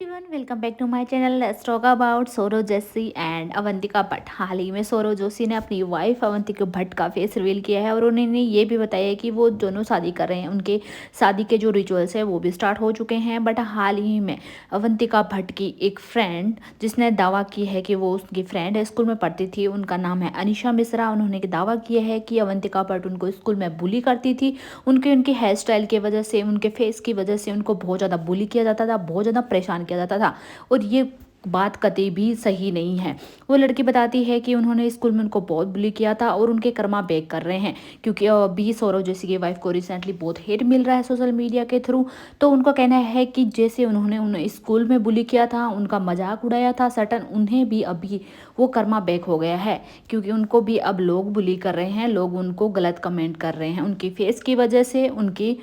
Everyone welcome back to my channel. Let's talk about Saurav Joshi and Avantika Bhatt. हाल ही में सौरव जोशी ने अपनी वाइफ अवंतिका भट्ट का फेस रिवील किया है और उन्होंने ये भी बताया है कि वो दोनों शादी कर रहे हैं। उनके शादी के जो रिचुअल्स है वो भी स्टार्ट हो चुके हैं। बट हाल ही में अवंतिका भट्ट की एक फ्रेंड जिसने दावा की है कि वो उसकी फ्रेंड है, स्कूल में पढ़ती थी, उनका नाम है अनिशा मिश्रा। उन्होंने दावा किया है कि अवंतिका भट्ट उनको स्कूल में बुली करती थी। उनकी हेयर स्टाइल की वजह से, उनके फेस की वजह से उनको बहुत ज़्यादा बुली किया जाता था, बहुत ज़्यादा परेशान किया जाता था। और ये बात कतई भी सही नहीं है। वो लड़की बताती है कि उन्होंने स्कूल में उनको बहुत बुली किया था और उनके कर्मा बैक कर रहे हैं, क्योंकि अभी सौरव जोशी की वाइफ को रिसेंटली बहुत हेट मिल रहा है सोशल मीडिया के थ्रू। तो उनका कहना है कि जैसे उन्होंने उन्हें स्कूल में बुली किया था, उनका मजाक उड़ाया था सटन, उन्हें भी अभी वो कर्मा बैक हो गया है, क्योंकि उनको भी अब लोग बुली कर रहे हैं, लोग उनको गलत कमेंट कर रहे हैं उनकी फेस की वजह से, उनकी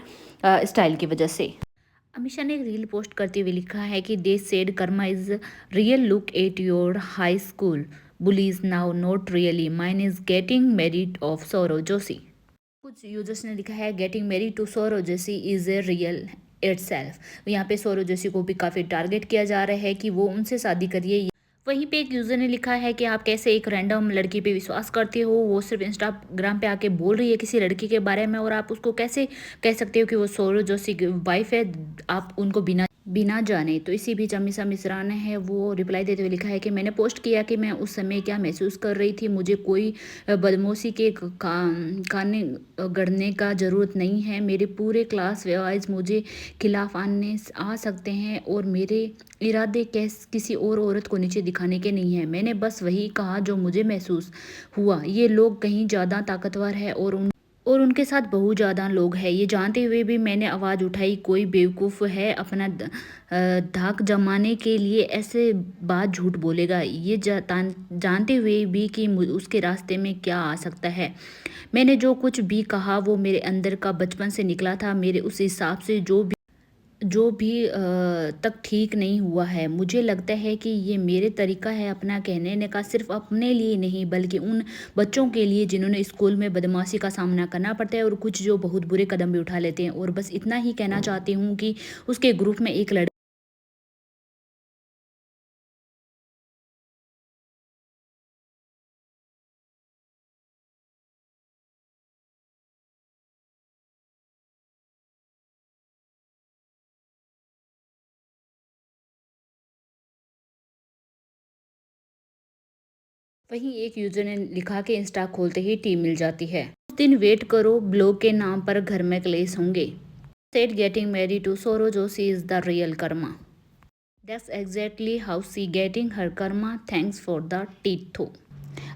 स्टाइल की वजह से। अमीषा ने एक रील पोस्ट करते हुए लिखा है कि they said karma is real, look at your high school bullies now, not really, mine is getting married of Saurav Joshi. कुछ यूजर्स ने लिखा है getting married to Saurav Joshi is a real itself. यहाँ पे सौरव जोशी को भी काफ़ी टारगेट किया जा रहा है कि वो उनसे शादी करिए। वहीं पे एक यूजर ने लिखा है कि आप कैसे एक रैंडम लड़की पे विश्वास करते हो, वो सिर्फ इंस्टाग्राम पे आके बोल रही है किसी लड़की के बारे में, और आप उसको कैसे कह सकते हो कि वो सौरव जोशी की वाइफ है, आप उनको बिना बिना जाने। तो इसी बीच अमीषा मिश्रा ने है वो रिप्लाई देते हुए लिखा है कि मैंने पोस्ट किया कि मैं उस समय क्या महसूस कर रही थी, मुझे कोई बदमाशी के काने गढ़ने का ज़रूरत नहीं है। मेरे पूरे क्लास वाइज मुझे खिलाफ आने आ सकते हैं और मेरे इरादे किसी और औरत को नीचे दिखाने के नहीं है। मैंने बस वही कहा जो मुझे महसूस हुआ। ये लोग कहीं ज़्यादा ताकतवर है और उनके साथ बहुत ज़्यादा लोग हैं। ये जानते हुए भी मैंने आवाज़ उठाई, कोई बेवकूफ़ है अपना धाक जमाने के लिए ऐसे बात झूठ बोलेगा, ये जानते हुए भी कि उसके रास्ते में क्या आ सकता है। मैंने जो कुछ भी कहा वो मेरे अंदर का बचपन से निकला था। मेरे उस हिसाब से जो भी तक ठीक नहीं हुआ है। मुझे लगता है कि ये मेरे तरीका है अपना कहने का, सिर्फ अपने लिए नहीं बल्कि उन बच्चों के लिए जिन्होंने स्कूल में बदमाशी का सामना करना पड़ता है और कुछ जो बहुत बुरे कदम भी उठा लेते हैं। और बस इतना ही कहना चाहती हूँ कि उसके ग्रुप में एक लड़का वहीं एक यूजर ने लिखा कि इंस्टा खोलते ही टीम मिल जाती है, उस दिन वेट करो, ब्लॉग के नाम पर घर में क्लेश होंगे। Set getting marry to Saurav Joshi is the real karma. That's exactly how she getting her karma, thanks for the टीथो।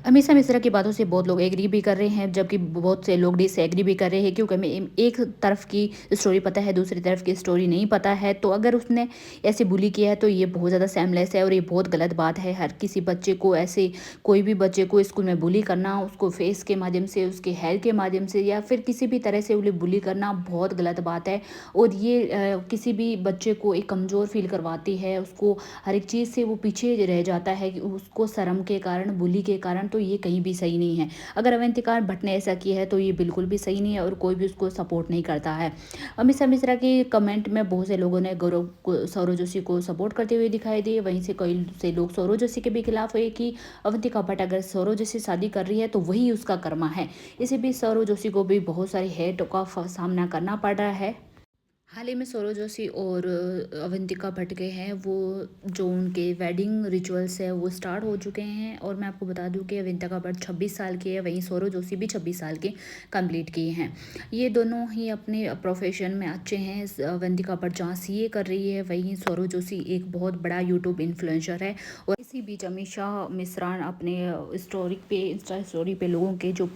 अमीषा मिश्रा की बातों से बहुत लोग एग्री भी कर रहे हैं, जबकि बहुत से लोग डिसएग्री भी कर रहे हैं, क्योंकि हमें एक तरफ की स्टोरी पता है, दूसरी तरफ की स्टोरी नहीं पता है। तो अगर उसने ऐसे बुली किया है तो ये बहुत ज़्यादा सेमलेस है और ये बहुत गलत बात है। हर किसी बच्चे को ऐसे, कोई भी बच्चे को स्कूल में बुली करना, उसको फेस के माध्यम से, उसके हेयर के माध्यम से या फिर किसी भी तरह से उन्हें बुली करना बहुत गलत बात है। और ये किसी भी बच्चे को एक कमज़ोर फील करवाती है, उसको हर एक चीज़ से वो पीछे रह जाता है कि उसको शर्म के कारण, बुली के कारण। तो ये कहीं भी सही नहीं है। अगर अवंतिका भट्ट ने ऐसा किया है तो ये बिल्कुल भी सही नहीं है और कोई भी उसको सपोर्ट नहीं करता है। अमीषा मिश्रा के कमेंट में बहुत से लोगों ने सौरव जोशी को सपोर्ट करते हुए दिखाई दिए, वहीं से कई से लोग सौरव जोशी के भी खिलाफ हुए कि अवंतिका भट्ट अगर सौरव जोशी शादी कर रही है तो वही उसका कर्मा है। इसी बीच सौरव जोशी को भी बहुत सारी हेट का सामना करना पड़ रहा है। हाल ही में सौरव जोशी और अवंतिका भट्ट के हैं वो जो उनके वेडिंग रिचुअल्स है वो स्टार्ट हो चुके हैं। और मैं आपको बता दूं कि अवंतिका भट्ट 26 साल की है, वहीं सौरव जोशी भी 26 साल के कंप्लीट किए हैं। ये दोनों ही अपने प्रोफेशन में अच्छे हैं। अवंतिका भट्ट जहाँ सीए कर रही है, वहीं सौरव जोशी एक बहुत बड़ा यूट्यूब इन्फ्लुएंसर है। और इसी बीच अमीषा मिश्रा अपने इंस्टा स्टोरी पे लोगों के जो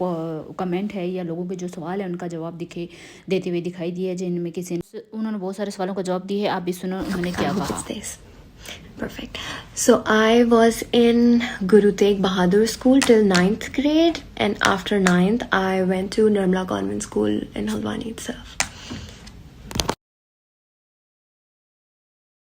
कमेंट है या लोगों के जो सवाल है उनका जवाब देते हुए दिखाई दिए, जिनमें किसी उन्होंने बहुत सारे सवालों का जवाब दिए। आप भी सुनो उन्होंने क्या कहा। Perfect. So I was in Guru Tegh Bahadur School till 9th grade, and after 9th I went to Nirmala Convent School in Halwani itself.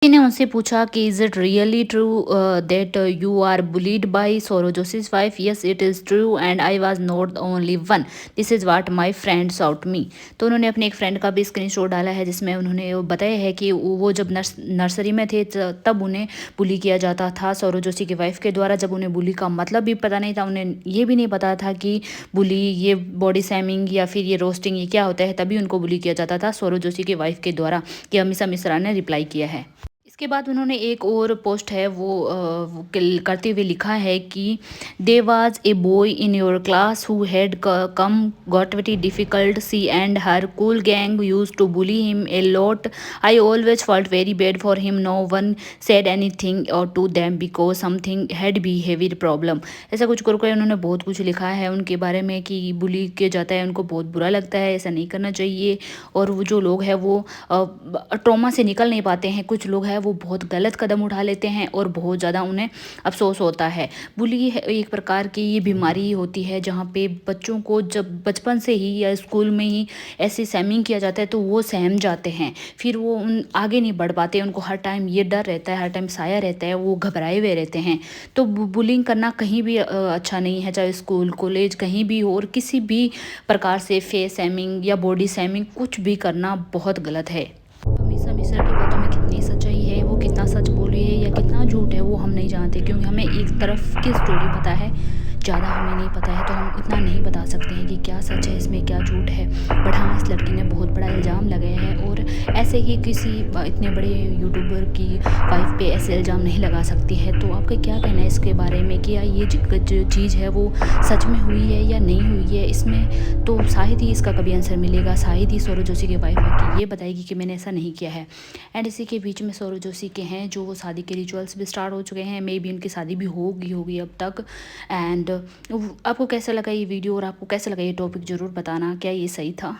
ने उनसे पूछा कि is it really true that you are bullied by Saurav Joshi's wife? Yes it is true and I was not the only one, this is what my friends out me. तो उन्होंने अपने एक friend का भी स्क्रीनशॉट डाला है जिसमें उन्होंने वो बताया है कि वो जब नर्सरी में थे तब उन्हें बुली किया जाता था सौरव जोशी की वाइफ के द्वारा। जब उन्हें बुली का मतलब भी पता नहीं था, उन्हें ये भी नहीं पता था कि बुली ये बॉडी शैमिंग या फिर ये रोस्टिंग ये क्या होता है, तभी उनको बुली किया जाता था सौरव जोशी की वाइफ के द्वारा, कि अमीषा मिश्रा ने रिप्लाई किया है। इसके बाद उन्होंने एक और पोस्ट है वो करते हुए लिखा है कि there was a boy in your class who had come got very difficult see and her cool gang use to bully him a lot, I always felt very bad for him, no one said anything और to them because something had behavior problem. ऐसा कुछ करके उन्होंने बहुत कुछ लिखा है उनके बारे में कि बुली किया जाता है, उनको बहुत बुरा लगता है, ऐसा नहीं करना चाहिए। और वो जो लोग हैं वो ट्रॉमा से निकल नहीं पाते हैं, कुछ लोग हैं वो बहुत गलत कदम उठा लेते हैं और बहुत ज़्यादा उन्हें अफसोस होता है। बुली एक प्रकार की ये बीमारी होती है जहाँ पे बच्चों को जब बचपन से ही या स्कूल में ही ऐसे सैमिंग किया जाता है तो वो सहम जाते हैं, फिर वो उन आगे नहीं बढ़ पाते, उनको हर टाइम ये डर रहता है, हर टाइम साया रहता है, वो घबराए हुए रहते हैं। तो बुलिंग करना कहीं भी अच्छा नहीं है, चाहे स्कूल कॉलेज कहीं भी हो, और किसी भी प्रकार से फेस सैमिंग या बॉडी सैमिंग कुछ भी करना बहुत गलत है। अमीषा मिश्रा की बातों में कितनी सच्चाई है, वो कितना सच बोली है या कितना झूठ है वो हम नहीं जानते, क्योंकि हमें एक तरफ की स्टोरी पता है, ज़्यादा हमें नहीं पता है, तो हम इतना नहीं बता सकते हैं कि क्या सच है इसमें क्या झूठ है। बट हाँ, इस लड़की ने बहुत बड़ा इल्ज़ाम लगाया है और ऐसे ही किसी इतने बड़े यूट्यूबर की वाइफ पे ऐसे इल्ज़ाम नहीं लगा सकती है। तो आपका क्या कहना है इसके बारे में कि ये जो चीज़ है वो सच में हुई है या नहीं हुई है? इसमें तो शायद ही इसका कभी आंसर मिलेगा, शायद ही सौरव जोशी की वाइफ आके ये बताएगी कि मैंने ऐसा नहीं किया है। एंड इसी के बीच में सौरव जोशी के हैं जो शादी के रिचुअल्स भी स्टार्ट हो चुके हैं, मे बी उनकी शादी भी होगी अब तक। एंड आपको कैसा लगा ये वीडियो और आपको कैसा लगा ये टॉपिक ज़रूर बताना, क्या ये सही था?